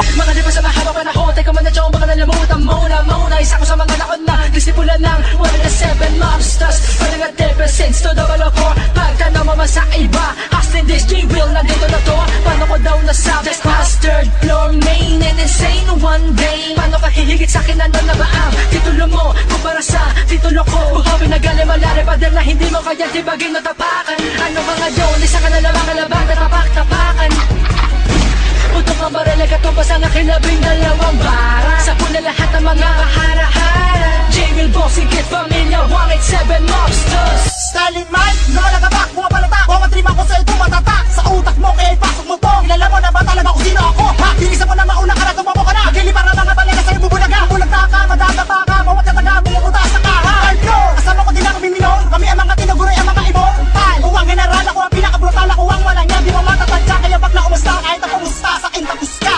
Mga di ba sa mahabang panahon, teka man na dyan, baka nalimutan mo na muna. Isa ko sa mga nakon na disipulan ng 107 mobsters. Palingat deficits to double o core. Pagka namama sa iba, hosting this G-Will, nandito na to. Paano ko daw nasabi? Just third floor main and insane one day. Paano ka hihigit sa'kin, ano na ba ang titulo mo? Kumpara sa titulo ko, buhawi na galing malari pa din na hindi mo kaya tibagin o tapakan. Ano ba ngayon, isa ka na lamang kalabang na tapak-tapakan. Putok ang barala, katumbas ang aking labing dalawang bara. Sa pula lahat ng mga kahara-hara. J-Will Bossing Kid Pamilya 187 Mobsters. Stalin Mike, lumalagabak, bumapalata. Kumatrima ko sa ito matata. Sa utak mo, kaya ipasok mo to. Kilala mo na ba talaga kung sino ako? Ha? Bilisan mo na mauna ka na, tumapo ka na. Magili para mga balaga sa'yo bubulaga. Bulagta ka, madadapa ka, bawat kataga mo yung utas na ka. Ha? Cardio, kasama ko din ang umiminong. Kami ang mga tinuguroy, ang mga immortal. Uwang general, ako ang pinaka-brutal. Ako ang walang yan, di mo matatadya. Kaya pag naumusta, kahit na pumusta, sa akin tapos ka.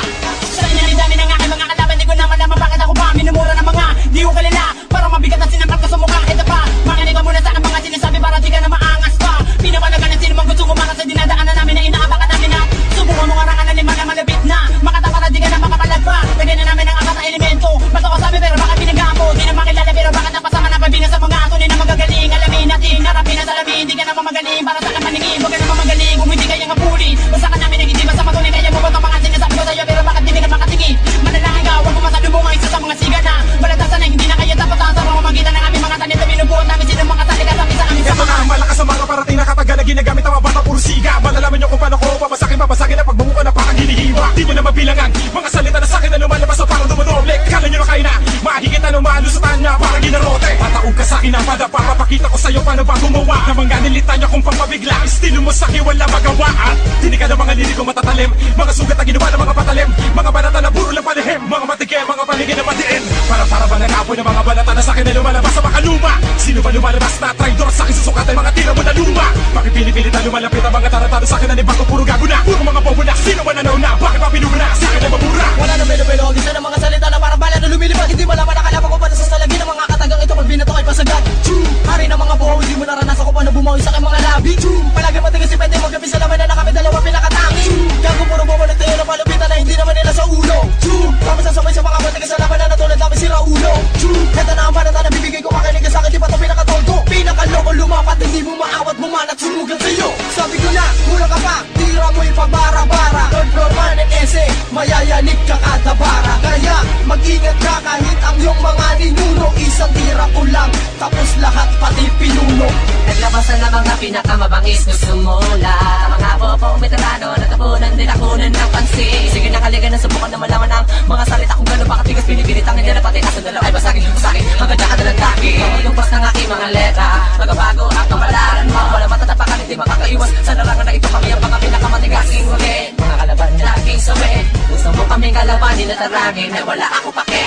Sa inalidami ng aking mga kalaban, di ko naman naman bakit ako pa minumura ng mga di ko kalila. Parang mabigat na sinampat ko sa mukha. Ito pa, makinig ka muna sa aking mga sinasabi para di ka na maangas pa. Pinapanagan ng sino mang gusto kumangat sa dinadaanan namin na inaabangan namin na subukan mo nga rangan na lima na malapit na makatapa na di ka na makapalagpa. Pwede na namin ang apat na elemento. Bato ko sabi pero baka pinagamo. Di na makilala pero bakit napasama na pabina sa mga ato. Di na magagaling, alamin natin, harapin na salamin. Di ka na mamagaling para sa kapaningin. Huwag ka na mamagaling kung hindi kaya nga puli. Basta ka namin nag-idiba sa matunay. Kaya mo ba ito mga sinasabi ko sa'yo pero bakit di ka makatingin? Manalangin ka, huwag mo masalubong ang isa sa mga siga na balatasan na hindi na kaya dapat ang sarang mamagitan ng aming mga tanin na binubuhat namin sino mga talika sabi sa amin sa Ito na, malakas ang mga parating na katagal na ginagamit ang mga bata puro siga. Malalaman nyo kung paano ko babasagin na pagbubuka na parang hinihiwa. Di mo na mabilangan, mga salita na sakin na lumalabas na parang dumodoble. Kala nyo na kayo na, mahigit na lumalusutan niya parang ginarote. Tataog ka sa'kin na padapa, papakita ko sa'yo paano ba gumawa. Na mga nilita niya kung pampabigla, estilo mo sa'kin wala magawa. At tinig ka ng mga lirik ko matatalim, mga sugat na ginawa ng mga patalim, mga balata na puro lang palihim, mga matike, mga paligid na matiin. Para ba nag-apoy ng mga balata na sa'kin na lumalabas sa makaluma. Sino ba lumalabas na traidor sa'kin susukatan mga tira mo na luma? Makipili-pilit na lumalapit ang mga taratado sa'kin na nibago puro gago na. Puro mga bobo na, sino ba nanaw na? Bakit pa pinuna? Sa'kin ay mabura. Wala na melo-melo, isa ng mga salita na parang bala na lumilipad. Hindi malaman nakalaman ko pa na sa salagi ng mga katagang ito. Pag binato ay pasagad. Hari ng mga buhaw, hindi mo naranasan ko paano bumawi sa aking mga labi. Palagi matingin si Pwede, magkapi sa laman na kami dalawa pinakatangi. Gago puro bobo na tayo na palupitan na hindi naman nila sa ulo. Kami sasabay sa mga matingin sa laman na natulad namin si Raulo. Kata na ang banata na bibigay ko makinig ka sa'kin, di pa ito pinakatoldo. Pinakaloko lumapat, hindi mo maawat, bumanat, sumugat sa'yo. Sabi ko na, kulang ka pa, tira mo ipabara-bara. Third floor man and ese, mayayanig ka kada bara. Kaya mag-ingat ka kahit ang iyong mga ninuno. Isang tira ko lang, tapos lahat pati pinuno. Naglabasan na mga pinakamabangis na sumula. Mga popong veterano, natapunan din ako ng pansin. Sige na kaligan na subukan na malaman ang mga salita kung gano'n pa katigas. Pinipilit ang hindi na pati nasa dalaw ay basagin hanggang dyan ka dalang taki. Lumpas ng aking mga letra, magabago ang kabalaran mo. Wala matatapakan, hindi makakaiwas sa larangan na ito. Kami ang mga pinakamatigasing huli, mga kalaban laging sawi. Gusto mo kaming kalabanin at tarangin ay wala ako pake.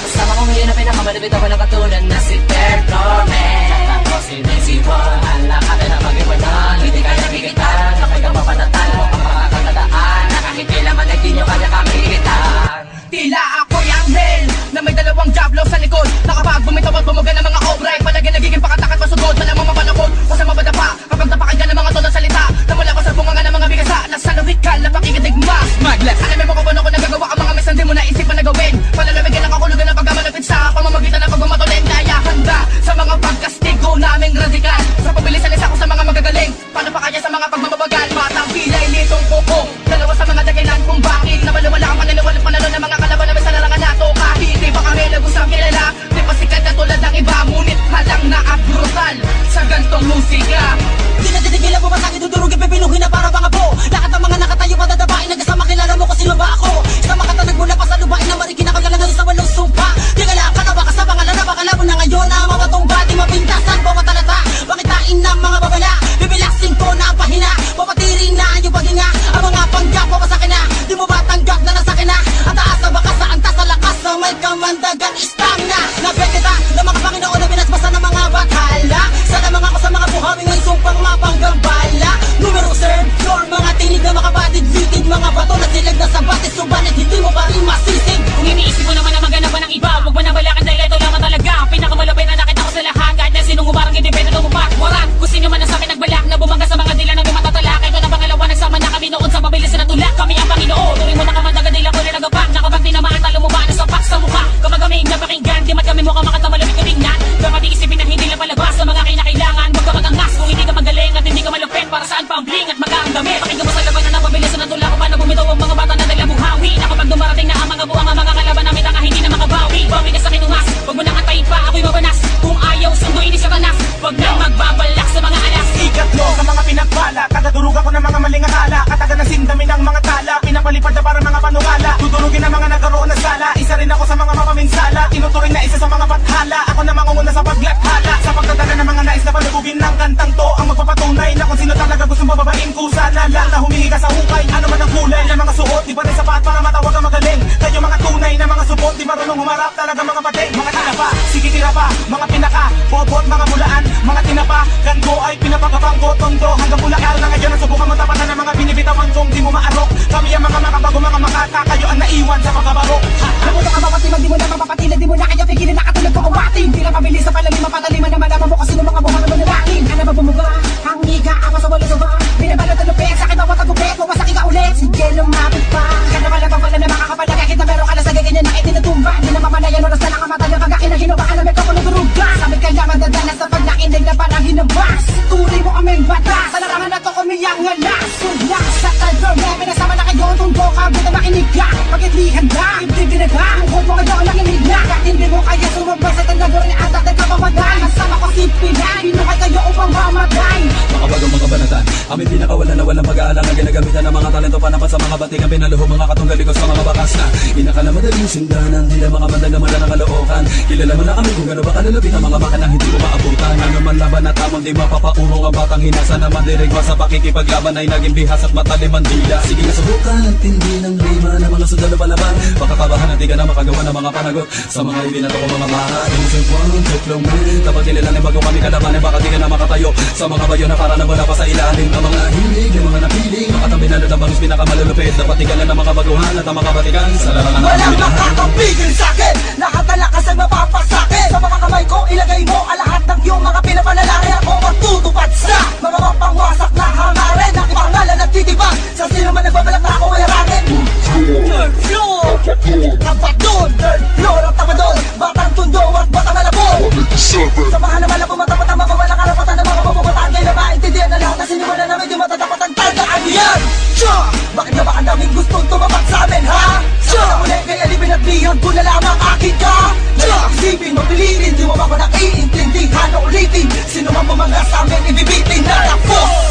Kasama kong ngayon na pinakamalapit ako ng katunan na si Third Floor Man. Ako si Nancy Wall, hala ka na mag-iwanan. Hindi kaya bigitan, kapag ang mapanatan mo ang makakatadaan. Nakahintila man ay di nyo kaya kamigitan. Tila ako'y anghel na may dalawang jablo sa likod. Nakapag bumitaw at bumuga ng mga obra ay palagi nagiging pakatakat masugod. Malamang mapanakot o sa mabadapa kapag tapakan ka ng mga tonang salita na mula pa sa bunganga ng mga bigasa na sa lawikal na pakikitigma. Maglas, alamin mo kung paano ko nagagawa ang mga mis na di mo naisipan na gawin. Palalamigin ang kakulugan ng pagkamalapit sa pamamagitan ng pagmamatulin. Kaya handa sa mga pagkastigo naming radikal. Sa pabilisan isa ko sa mga magagaling. Paano pa kaya sa mga pagmamabagal? Batang pilay nitong kuko, dalawa sa mga dakilan kung bakit nabalawala Kailangan lang na humingi ka sa hukay. Ano man ang kulay ng mga suot, di ba rin sapat para matawag ang magaling. Kayo mga tunay na mga supot, di marunong humarap talaga mga patay. Mga tinapa, sige tira pa, mga pinaka, bobot, mga mulaan, mga tinapa, gango ay pinapagabanggo, tondo, hanggang bulakal na ngayon ang subukan mo tapatan ng mga binibitawan kung di mo maarok. Kami ang mga makabago, mga makata, kayo ang naiwan sa pagkabarok. Nabuto ka mapatimag, di mo na mapapatilan, di mo na kaya pigilin, nakatulog ko kumating. Di na mabilis sa palalim, mapataliman naman naman mo kasi ng mga buhay na manalangin. Ano ba bumuba? Ang higa, ako sa wala sa ba? Binabalot ang lupit, sakit bawat ang gupit, mamasakit ka ulit. Sige, lumapit pa. Kaya wala bang wala na makakapala, kahit na meron ka na sa ganyan na itinatumba. Di na mamalayan, oras na nakamata na kagakin na hinubaan na may kapanuduruga. Sabi ka naman dadanas sa pagnakinig na parang hinabas. Tuloy mo kaming batas, sa larangan na to kumiyang ngalas. Sulas sa talbog, may pinasama na kayo, tundo ka, buta makinig ka. Pagkitlihan na, ibig dinaga, ang hod mo kayo, nanginig na. Kahit hindi mo kaya sumabay sa tandagor ni atat at kapamaday. Masama ko si Pinay, binukay kayo upang mamatay. Mga bagong mga banatan, aming pinakawalan na walang pag-aalang na ginagamitan ng mga talento panapat sa mga batik ang pinaluho mga katunggalikos sa mga bakas na inakala madaling sundanan, tila mga bandang naman na ng kalookan. Kilala mo na kami kung gano'n ba kalalapit ang mga makanang hindi mo maabutan. Ano man laban na tamang di mapapaurong ang batang hinasa naman dirigwa sa pakikipaglaban ay naging bihas at matalim ang dila. Sige na subukan ang tindi ng rima ng mga sundalo palaban. Pakakabahan at di ka na makagawa ng mga panagot sa mga ibinato ko mga mara. Innocent one, tuklong man, kapag kililanin bago kami kalabanin baka di ka na makatayo sa mga bayo na para na wala pa sa ilalim ng mga hilig, ng mga napiling makatambi na ang bangis pinakamalulupit na patigalan ng mga baguhan at ang mga batikan sa larangan ng Walang pilihan. makakapigil sa'kin, lahat na lakas ay mapapasakit. Sa mga kamay ko, ilagay mo ang lahat ng iyong mga pinapanalangin. Ako matutupad sa mga mapangwasak na hangarin. Ang pangalan nagtitibag sa sino man nagbabalak na ako ay harangin. Nerd floor, kabadon, nerd floor ang tabadon, batang tundo at batang alabon. Samahan naman ang pumatapat ang mga walang karapatan ng mga mabubutaan. Kaya maintindihan na lahat na sinimulan namin di matatapat ang tandaan yan. Tsa! Bakit na ba ang daming gustong tumapat sa amin, ha? Tsa! Sa muli kaya di pinagbihan ko na lamang akin ka. Tsa! Isipin mo, pilitin, di mo ba ba nakiintindihan o ulitin? Sino man bumangga sa amin, ibibitin na tapos.